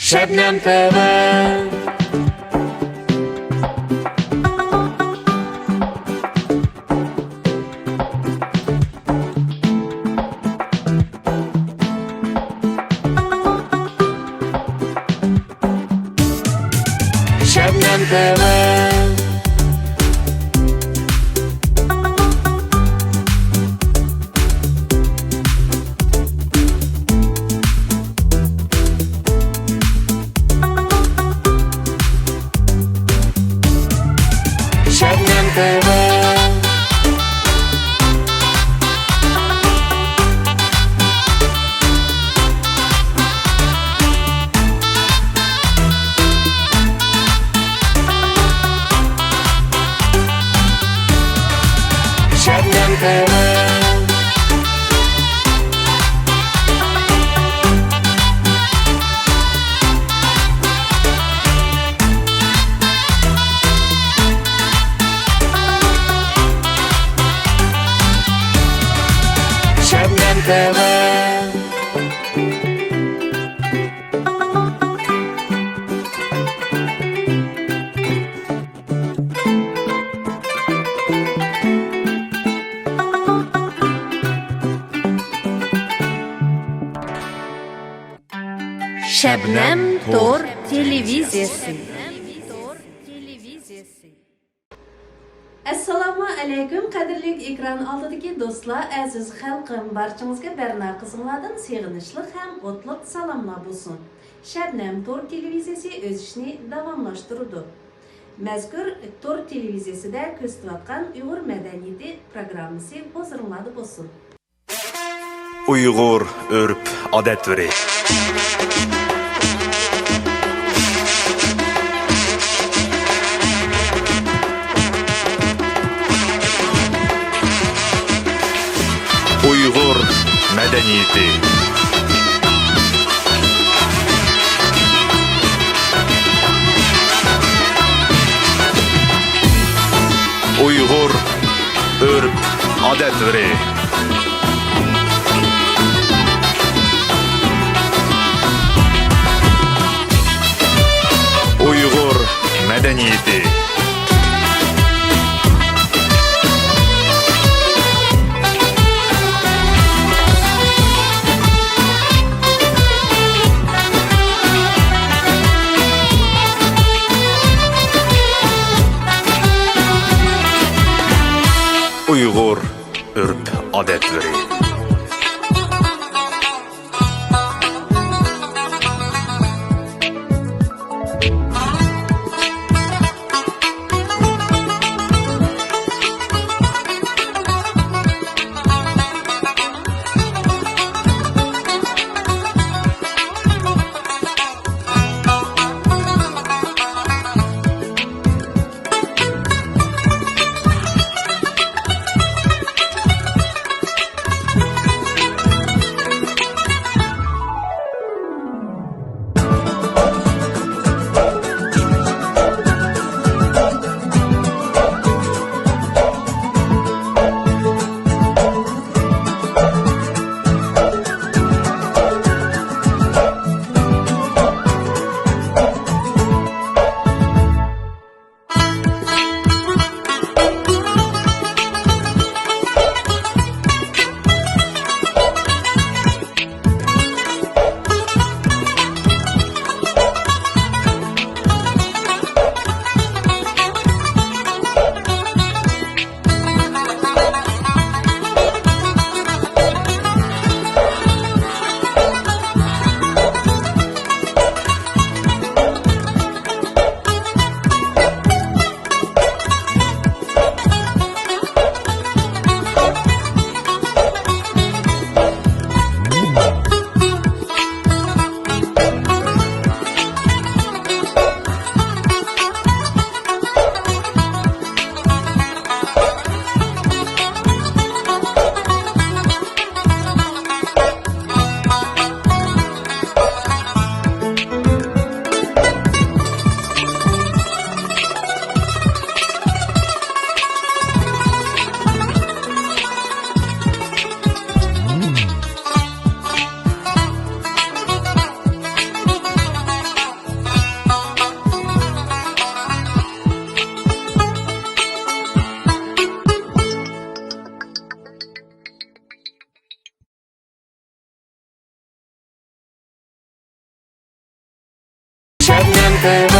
Şebnem TV. Şebnem TV. Şebnem TV. Şebnem TV. Şebnem TV. Şebnem Tor Televiziyası. Assalamu alaykum qadrli ekran oldidagi do'stlar, aziz xalqim, barchamizga Berna qizimlardan seg'inishli ham o'tliq salomlar bo'lsin. Şebnem Tor Televiziyasi o'z ishini davomlashtirdi. Мәзкүр Tor Televiziyasida ko'rsatayotgan Uyg'ur madaniyati programmasi hozirladi bo'lsin. Uyg'ur örp odatlari. Uyg'ur madaniyati. Uyg'ur örp odatlari. Uyg'ur madaniyati. Uyg'ur örp odatlari. TV